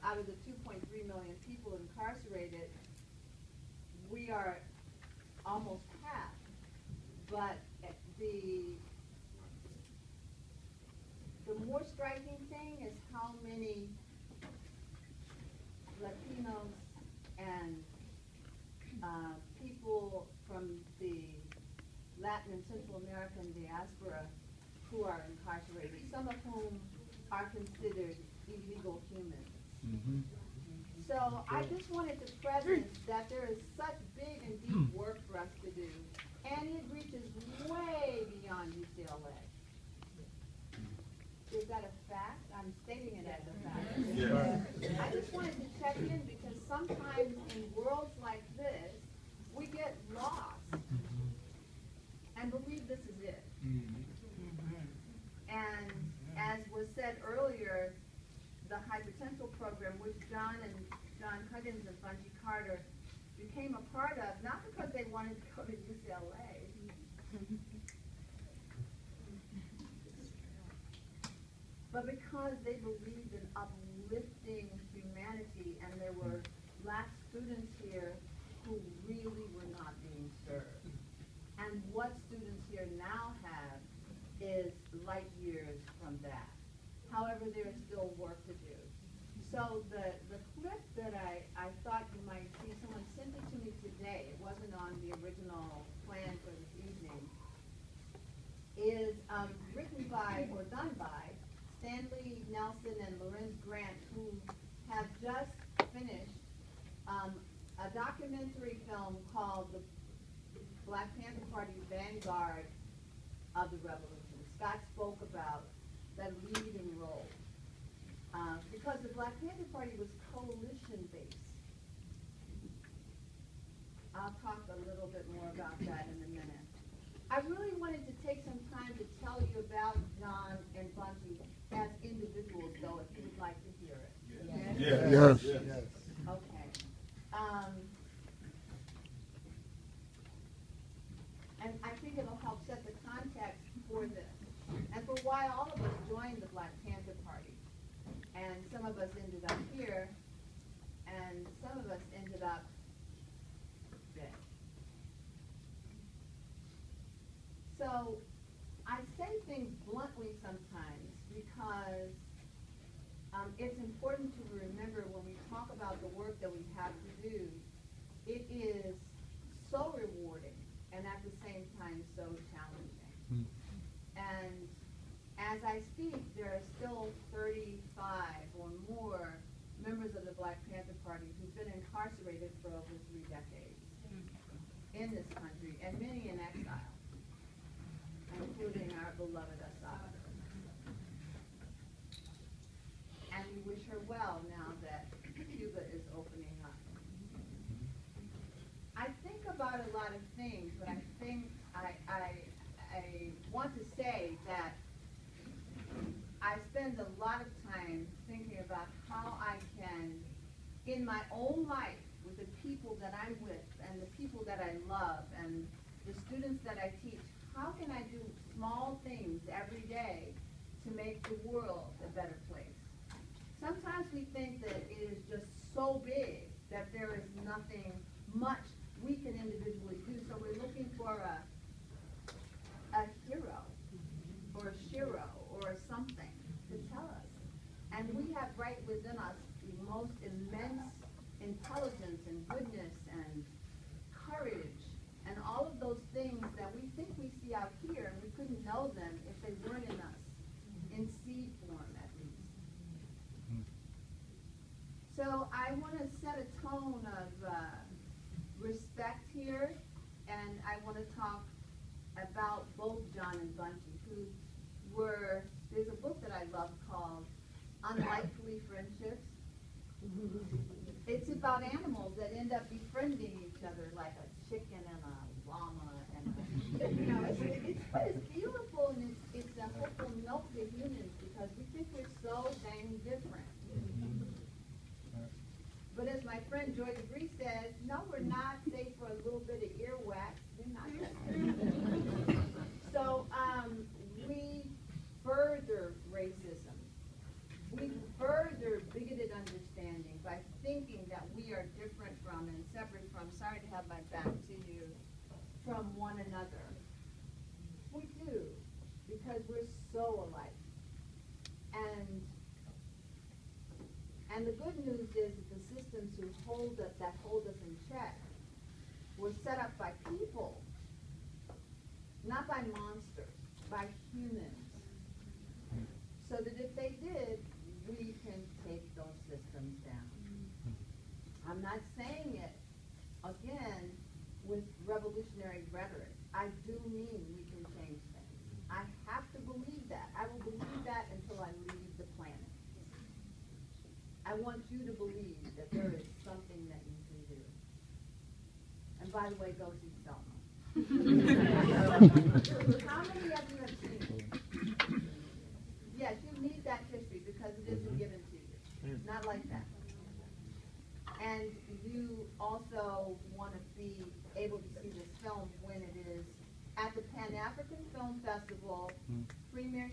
out of the 2.3 million people incarcerated, we are almost half. But the more striking thing is how many Latinos and people from the Latin and Central American diaspora who are incarcerated, some of whom are considered illegal humans. Mm-hmm. So I just wanted to present that there is such big and deep work for us to do, and it reaches way beyond UCLA. Is that a fact? I'm stating it as a fact. Yes. I just wanted to check in because sometimes in worlds like this, we get lost and believe this is it. And as was said earlier, the high potential program, which John Huggins and Bungie Carter became a part of, not because they wanted to go to UCLA, but because they believed in uplifting humanity, and there were Black students here who really were not being served. And what students here now have is light years from that. However, there is still work to do. So the clip that I thought you might see, someone sent it to me today, it wasn't on the original plan for this evening, is written by, or done by, Stanley Nelson and Lorenz Grant, who have just finished a documentary film called The Black Panther Party Vanguard of the Revolution. Scott spoke about that leading role. Because the Black Panther Party was coalition-based. I'll talk a little bit more about that in a minute. I really wanted to take some time to tell you about John and Bungie as individuals, though, if you would like to hear it. Yes. Yes. Okay. And I think it'll help set the context for this, and for why all of us joined the Black Panther Party. And some of us ended up here, and some of us ended up dead. So I say things bluntly sometimes because it's important to remember when we talk about the work that we have to do, it is so rewarding and at the same time so challenging. And as I speak, there are still 35 or more members of the Black Panther Party who've been incarcerated for over 3 decades in this country, and many in exile, including our beloved Assad. And we wish her well now that Cuba is opening up. I think about a lot of things, but I think I want to say that I spend a lot of time thinking about how I can, in my own life, with the people that I'm with and the people that I love and the students that I teach, how can I do small things every day to make the world a better place? Sometimes we think that it is just so big that there is nothing much we can individually do, so we're looking for a hero or a shiro or something to tell us. And we have right within us the most immense intelligence and goodness and courage and all of those things that we think we see out here, and we couldn't know them if they weren't in us, in seed form at least. So I want to set a tone of respect here, and I want to talk about both John and Bungie, who were, there's a book that I love called Unlikely Friendships. It's about animals that end up befriending each other, like a chicken and a llama, and you know, it's beautiful, and it's a hopeful note to humans because we think we're so dang different. But as my friend Joy DeBree says, no, we're not, save for a little bit of earwax. We're not that. So we further racism. We further bigoted understanding. so alike. And the good news is that the systems that hold us in check were set up by people, not by monsters, by humans. So that if they did, we can take those systems down. I'm not saying it, again, with revolutionary rhetoric. I do mean we can change things. I have to believe that. I will believe that until I leave the planet. I want you to believe that there is something that you can do. And by the way, go see Selma. How many of you have seen it? Yes, you need that history because it isn't given to you. Not like that. And you also want to be able to see this film when it is at the Pan-African Film Festival premiere